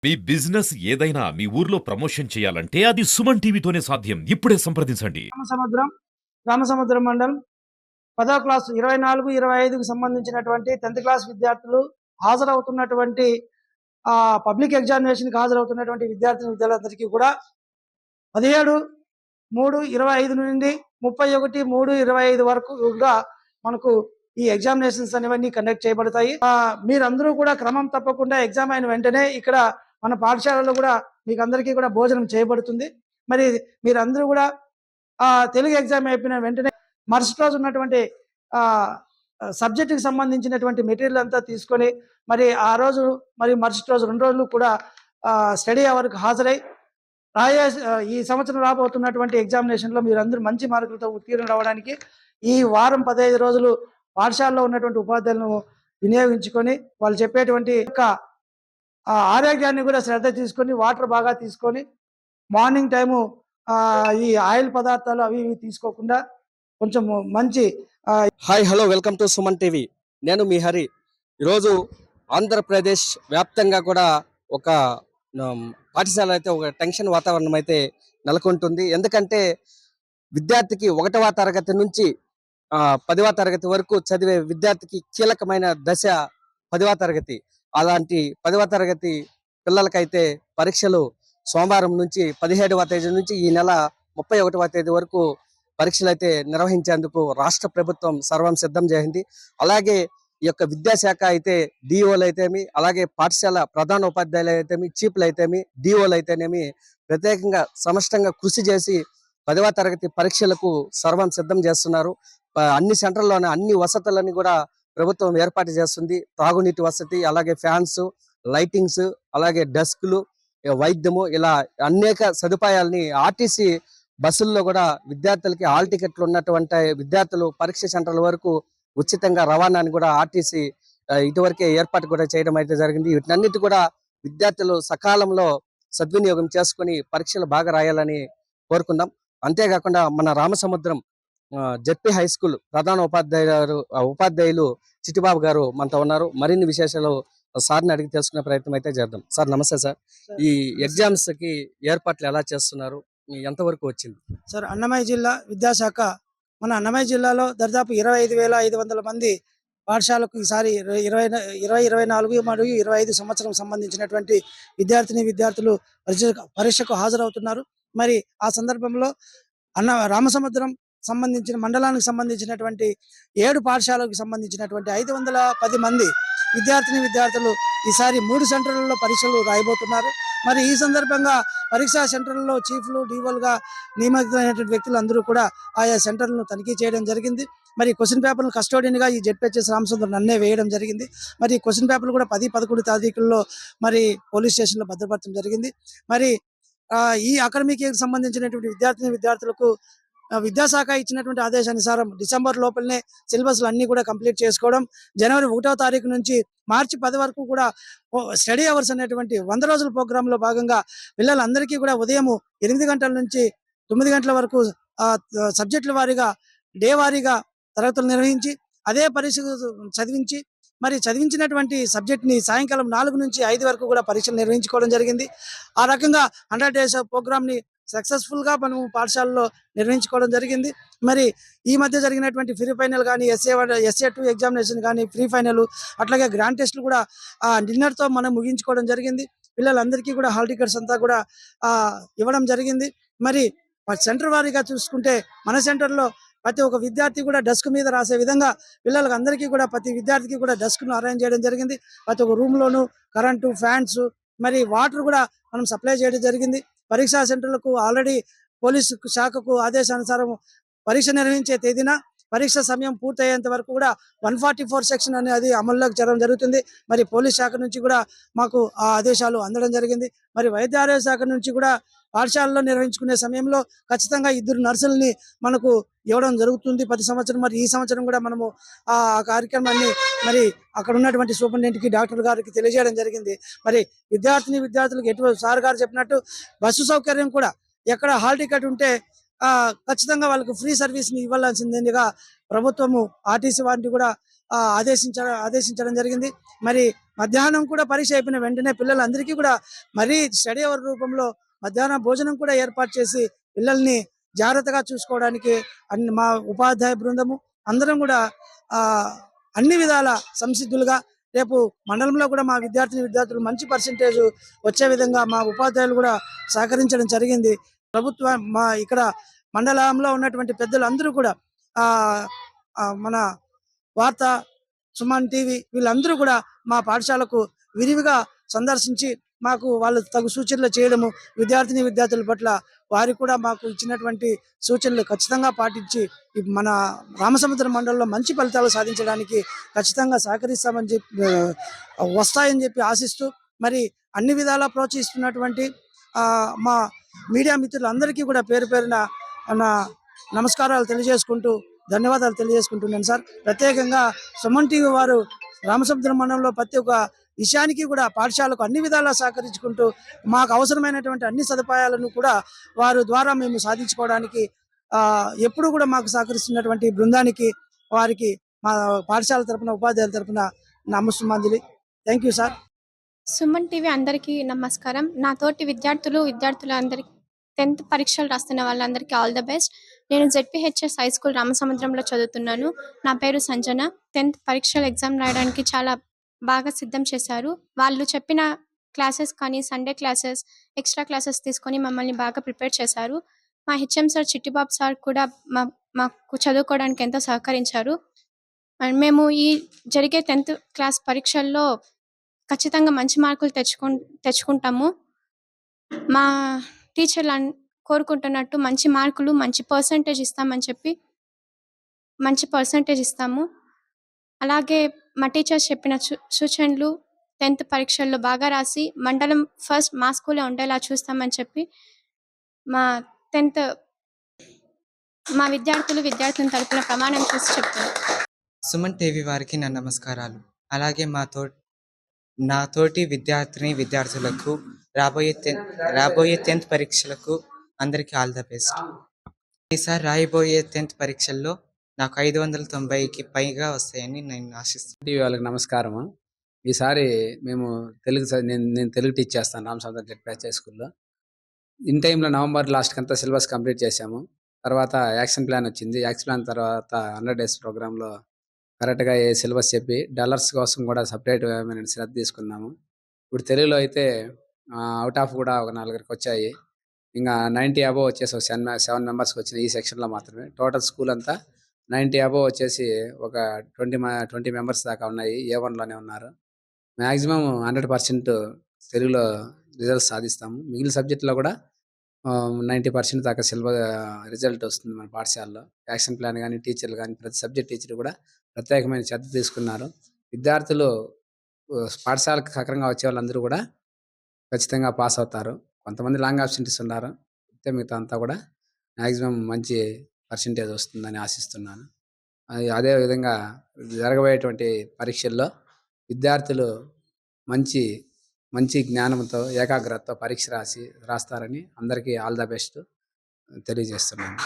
మీ business ఏదైనా మీ ఊర్లో promotion చేయాలంటే అది సుమన్ టీవీతోనే సాధ్యం. ఇప్పుడే సంప్రదించండి. రామసముద్రం రామసముద్రం మండలం 10వ క్లాసు 24, 25కు సంబంధించినటువంటి 10th క్లాస్ విద్యార్థులు హాజరవుతున్నటువంటి పబ్లిక్ ఎగ్జామినేషన్కి హాజరవుతున్నటువంటి విద్యార్థులందరికీ కూడా 17/3/25 నుండి 31/3/25 వరకు కూడా మనకు ఈ ఎగ్జామినేషన్స్ అనేవన్నీ కండక్ట్ చేయబడతాయి. మీరందరూ కూడా క్రమం తప్పకుండా ఎగ్జామ్ అయిన వెంటనే ఇక్కడ మన పాఠశాలలో కూడా మీకు అందరికీ కూడా భోజనం చేయబడుతుంది. మరి మీరందరూ కూడా తెలుగు ఎగ్జామ్ అయిపోయిన వెంటనే మరుసటి రోజు ఉన్నటువంటి సబ్జెక్టుకి సంబంధించినటువంటి మెటీరియల్ అంతా తీసుకొని మరి ఆ రోజు మరి మరుసటి రోజు 2 రోజులు కూడా స్టడీ అవర్కి హాజరై ఈ సంవత్సరం రాబోతున్నటువంటి ఎగ్జామినేషన్లో మీరందరూ మంచి మార్కులతో ఉత్తీర్ణులు అవ్వడానికి ఈ వారం 15 రోజులు పాఠశాలలో ఉన్నటువంటి ఉపాధ్యాయులను వినియోగించుకొని వాళ్ళు చెప్పేటువంటి ఆరోగ్యాన్ని కూడా శ్రద్ధ తీసుకొని వాటర్ బాగా తీసుకొని మార్నింగ్ టైము ఈ ఆయిల్ పదార్థాలు అవి ఇవి తీసుకోకుండా కొంచెం మంచి hi hello welcome to Suman TV. నేను మీ హరి. ఈరోజు ఆంధ్రప్రదేశ్ వ్యాప్తంగా కూడా ఒక పాఠశాల అయితే ఒక టెన్షన్ వాతావరణం అయితే నెలకొంటుంది. ఎందుకంటే విద్యార్థికి 1వ తరగతి నుంచి 10వ తరగతి వరకు చదివే విద్యార్థికి కీలకమైన దశ 10వ తరగతి. అలాంటి 10వ తరగతి పిల్లలకైతే పరీక్షలు సోమవారం నుంచి 17వ తేదీ నుంచి ఈ నెల 31వ తేదీ వరకు పరీక్షలు అయితే నిర్వహించేందుకు రాష్ట్ర ప్రభుత్వం సర్వం సిద్ధం చేసింది. అలాగే ఈ యొక్క విద్యాశాఖ అయితే డిఓలు అయితేమి, అలాగే పాఠశాల ప్రధాన ఉపాధ్యాయులు అయితేమి, చీఫ్లు అయితేమి, డిఓలు అయితేనేమి ప్రత్యేకంగా సమష్టంగా కృషి చేసి 10వ తరగతి పరీక్షలకు సర్వం సిద్ధం చేస్తున్నారు. అన్ని సెంటర్లోనే అన్ని వసతులని కూడా ప్రభుత్వం ఏర్పాటు చేస్తుంది. తాగునీటి వసతి, అలాగే ఫ్యాన్స్, లైటింగ్స్, అలాగే డెస్క్లు, వైద్యము, ఇలా అనేక సదుపాయాలని ఆర్టీసీ బస్సుల్లో కూడా విద్యార్థులకి హాల్ టికెట్లు ఉన్నటువంటి విద్యార్థులు పరీక్ష సెంటర్ల వరకు ఉచితంగా రవాణాని కూడా ఆర్టీసీ ఇటువరకే ఏర్పాటు కూడా చేయడం అయితే జరిగింది. వీటన్నిటి కూడా విద్యార్థులు సకాలంలో సద్వినియోగం చేసుకుని పరీక్షలు బాగా రాయాలని కోరుకుందాం. అంతేకాకుండా మన రామసముద్రం జెడ్పీ హై స్కూల్ ప్రధాన ఉపాధ్యాయులు చిట్టిబాబు గారు మనతో ఉన్నారు. మరిన్ని విశేషాలు సార్ని అడిగి తెలుసుకునే ప్రయత్నం అయితే చేద్దాం. సార్ నమస్తే సార్. ఈ ఎగ్జామ్స్ కి ఏర్పాట్లు ఎలా చేస్తున్నారు, ఎంతవరకు వచ్చింది? సార్, అన్నమయ్య జిల్లా విద్యాశాఖ మన అన్నమయ్య జిల్లాలో దాదాపు 25,500 మంది పాఠశాలకు ఈసారి 2024 మరియు 25 సంవత్సరం సంబంధించినటువంటి విద్యార్థులు పరీక్షకు హాజరవుతున్నారు. మరి ఆ సందర్భంలో రామసముద్రం సంబంధించిన మండలానికి సంబంధించినటువంటి 7 పాఠశాలకు సంబంధించినటువంటి 510 మంది విద్యార్థులు ఈసారి 3 సెంటర్లలో పరీక్షలు రాయబోతున్నారు. మరి ఈ సందర్భంగా పరీక్షా సెంటర్లలో చీఫ్లు, డిఓలుగా నియమితులైనటువంటి వ్యక్తులు అందరూ కూడా ఆయా సెంటర్లను తనిఖీ చేయడం జరిగింది. మరి క్వశ్చన్ పేపర్లు కస్టోడియన్గా ఈ జెడ్పీహెచ్ఎస్ రామచంద్రన్ నన్నే వేయడం జరిగింది. మరి క్వశ్చన్ పేపర్లు కూడా 10, 11 తారీఖుల్లో మరి పోలీస్ స్టేషన్లో భద్రపరచడం జరిగింది. మరి ఈ అకాడమిక్ ఇయర్కి సంబంధించినటువంటి విద్యార్థులకు విద్యాశాఖ ఇచ్చినటువంటి ఆదేశానుసారం డిసెంబర్ లోపలనే సిలబస్లు అన్నీ కూడా కంప్లీట్ చేసుకోవడం, జనవరి 1వ తారీఖు నుంచి మార్చి 10 వరకు కూడా స్టడీ అవర్స్ అనేటువంటి 100 రోజుల ప్రోగ్రాంలో భాగంగా పిల్లలందరికీ కూడా ఉదయం 8 గంటల నుంచి 9 గంటల వరకు సబ్జెక్టుల వారీగా డే వారీగా తరగతులు నిర్వహించి అదే పరీక్ష చదివించి మరి చదివించినటువంటి సబ్జెక్ట్ని సాయంకాలం 4 నుంచి 5 వరకు కూడా పరీక్షలు నిర్వహించుకోవడం జరిగింది. ఆ రకంగా 100 డేస్ ప్రోగ్రామ్ని సక్సెస్ఫుల్గా మనము పాఠశాలలో నిర్వహించుకోవడం జరిగింది. మరి ఈ మధ్య జరిగినటువంటి ఫ్రీ ఫైనల్ కానీ, SA2 ఎగ్జామినేషన్ కానీ, ఫ్రీ ఫైనల్, అట్లాగే గ్రాండ్ టెస్టులు కూడా డిన్నర్తో మనం ముగించుకోవడం జరిగింది. పిల్లలందరికీ కూడా హాల్ టికెట్స్ అంతా కూడా ఇవ్వడం జరిగింది. మరి సెంటర్ వారీగా చూసుకుంటే మన సెంటర్లో ప్రతి ఒక్క విద్యార్థి కూడా డెస్క్ మీద రాసే విధంగా పిల్లలకు అందరికీ కూడా ప్రతి విద్యార్థికి కూడా డెస్క్ను అరేంజ్ చేయడం జరిగింది. ప్రతి ఒక్క రూమ్లోనూ కరెంటు, ఫ్యాన్స్, మరి వాటర్ కూడా మనం సప్లై చేయడం జరిగింది. పరీక్షా సెంటర్లకు ఆల్రెడీ పోలీసు శాఖకు ఆదేశానుసారం పరీక్ష నిర్వహించే తేదీన పరీక్ష సమయం పూర్తయ్యేంత వరకు కూడా 144 సెక్షన్ అనేది అమల్లోకి చేయడం జరుగుతుంది. మరి పోలీస్ శాఖ నుంచి కూడా మాకు ఆ ఆదేశాలు అందడం జరిగింది. మరి వైద్య ఆరోగ్య శాఖ నుంచి కూడా పాఠశాలలో నిర్వహించుకునే సమయంలో ఖచ్చితంగా 2 నర్సుల్ని మనకు ఇవ్వడం జరుగుతుంది ప్రతి సంవత్సరం. మరి ఈ సంవత్సరం కూడా మనము ఆ కార్యక్రమాన్ని మరి అక్కడ ఉన్నటువంటి సూపరింటెండెంట్కి, డాక్టర్ గారికి తెలియజేయడం జరిగింది. మరి విద్యార్థులకు ఎటువంటి సార్ గారు చెప్పినట్టు బస్సు సౌకర్యం కూడా ఎక్కడ హాల్ టికెట్ ఉంటే ఖచ్చితంగా వాళ్ళకు ఫ్రీ సర్వీస్ని ఇవ్వాల్సిందిగా ప్రభుత్వము ఆర్టీసీ వారిని కూడా ఆదేశించడం జరిగింది. మరి మధ్యాహ్నం కూడా పరీక్ష అయిపోయిన వెంటనే పిల్లలందరికీ కూడా మరీ స్టడీ అవర్ రూపంలో మధ్యాహ్న భోజనం కూడా ఏర్పాటు చేసి పిల్లల్ని జాగ్రత్తగా చూసుకోవడానికి మా ఉపాధ్యాయ బృందము అందరం కూడా ఆ, అన్ని విధాల సంసిద్ధులుగా రేపు మండలంలో కూడా మా విద్యార్థులు మంచి పర్సంటేజ్ వచ్చే విధంగా మా ఉపాధ్యాయులు కూడా సహకరించడం జరిగింది. మా ఇక్కడ మండలంలో ఉన్నటువంటి పెద్దలందరూ కూడా ఆ మన వార్త, సుమన్ టీవీ వీళ్ళందరూ కూడా మా పాఠశాలకు విరివిగా సందర్శించి మాకు వాళ్ళు తగు సూచనలు చేయడము, విద్యార్థుల పట్ల వారికి కూడా మాకు ఇచ్చినటువంటి సూచనలు ఖచ్చితంగా పాటించి మన రామసముద్రం మండలంలో మంచి ఫలితాలు సాధించడానికి ఖచ్చితంగా సహకరిస్తామని చెప్పి వస్తాయని చెప్పి ఆశిస్తూ మరి అన్ని విధాలా ప్రోత్సహిస్తున్నటువంటి మా మీడియా మిత్రులందరికీ కూడా పేరు పేరున నా నమస్కారాలు తెలియజేసుకుంటూ ధన్యవాదాలు తెలియజేసుకుంటున్నాను సార్. ప్రత్యేకంగా సుమన్ టీవీ వారు రామసముద్రం మండలంలో ప్రతి ఒక్క విషయానికి కూడా పాఠశాలకు అన్ని విధాలా సహకరించుకుంటూ మాకు అవసరమైనటువంటి అన్ని సదుపాయాలను కూడా వారి ద్వారా మేము సాధించుకోవడానికి ఎప్పుడు కూడా మాకు సహకరిస్తున్నటువంటి బృందానికి వారికి మా పాఠశాల తరపున ఉపాధ్యాయుల తరపున నమస్సుమాంజలి. Thank you sir. Suman TV అందరికీ నమస్కారం. నా తోటి విద్యార్థులందరికీ 10th పరీక్షలు రాస్తున్న వాళ్ళందరికీ ఆల్ ద బెస్ట్. నేను జెడ్పీహెచ్ఎస్ హై స్కూల్ రామసముద్రంలో చదువుతున్నాను. నా పేరు సంజన. 10th పరీక్షలు ఎగ్జామ్ రాయడానికి చాలా బాగా సిద్ధం చేశారు. వాళ్ళు చెప్పిన క్లాసెస్ కానీ సండే క్లాసెస్, ఎక్స్ట్రా క్లాసెస్ తీసుకొని మమ్మల్ని బాగా ప్రిపేర్ చేశారు. మా హెచ్ఎం సార్ చిట్టిబాబు సార్ కూడా మాకు చదువుకోవడానికి ఎంతో సహకరించారు. అండ్ మేము ఈ జరిగే 10th క్లాస్ పరీక్షల్లో ఖచ్చితంగా మంచి మార్కులు తెచ్చుకుంటాము. మా టీచర్లు కోరుకుంటున్నట్టు మంచి మార్కులు, మంచి పర్సంటేజ్ ఇస్తాము. అలాగే మా టీచర్స్ చెప్పిన సూచనలు 10th పరీక్షల్లో బాగా రాసి మండలం ఫస్ట్ మా స్కూలే ఉండేలా చూస్తామని చెప్పి మా విద్యార్థుల తరపున ప్రమాణం చేసి చెప్తాను. సుమన్ టీవీ వారికి నా నమస్కారాలు. అలాగే నా తోటి విద్యార్థులకు రాబోయే 10th పరీక్షలకు అందరికీ ఆల్ ద బెస్ట్. ఈసారి రాయబోయే 10th పరీక్షల్లో నాకు 590కి పైగా వస్తాయని నేను ఆశిస్తున్నాను. టీవీ వాళ్ళకి నమస్కారము. ఈసారి మేము నేను తెలుగు టీచ్ చేస్తాను రామసముద్రం జెడ్పీహెచ్ఎస్ హై స్కూల్లో. ఇన్ టైంలో నవంబర్ లాస్ట్కి అంతా సిలబస్ కంప్లీట్ చేశాము. తర్వాత యాక్షన్ ప్లాన్ వచ్చింది. యాక్షన్ ప్లాన్ తర్వాత 100 days ప్రోగ్రాంలో కరెక్ట్గా సిలబస్ చెప్పి డాలర్స్ కోసం కూడా సపరేట్ శ్రద్ధ తీసుకున్నాము. ఇప్పుడు తెలుగులో అయితే అవుట్ ఆఫ్ కూడా ఒక 4కి వచ్చాయి. ఇంకా 90 అబోవ్ వచ్చేసి ఒక 7 మెంబర్స్కి వచ్చినాయి ఈ సెక్షన్లో మాత్రమే. టోటల్ స్కూల్ అంతా 90 అబోవ్ వచ్చేసి ఒక 20 మెంబర్స్ దాకా ఉన్నాయి. A1లోనే ఉన్నారు. మ్యాక్సిమం 100% తెలుగులో రిజల్ట్స్ సాధిస్తాము. మిగిలిన సబ్జెక్టులో కూడా 90% దాకా రిజల్ట్ వస్తుంది మన పాఠశాలలో. యాక్షన్ ప్లాన్ కానీ టీచర్లు కానీ ప్రతి సబ్జెక్ట్ టీచర్ కూడా ప్రత్యేకమైన శ్రద్ధ తీసుకున్నారు. విద్యార్థులు పాఠశాలకు సక్రంగా వచ్చే వాళ్ళందరూ కూడా ఖచ్చితంగా పాస్ అవుతారు. కొంతమంది లాంగ్ ఆబ్సెంటీస్ ఉన్నారు. మిగతా అంతా కూడా మ్యాక్సిమం మంచి పర్సంటేజ్ వస్తుందని ఆశిస్తున్నాను. అదేవిధంగా జరగబోయేటువంటి పరీక్షల్లో విద్యార్థులు మంచి జ్ఞానంతో ఏకాగ్రతతో పరీక్ష రాస్తారని అందరికీ ఆల్ ద బెస్ట్ తెలియజేస్తున్నాను.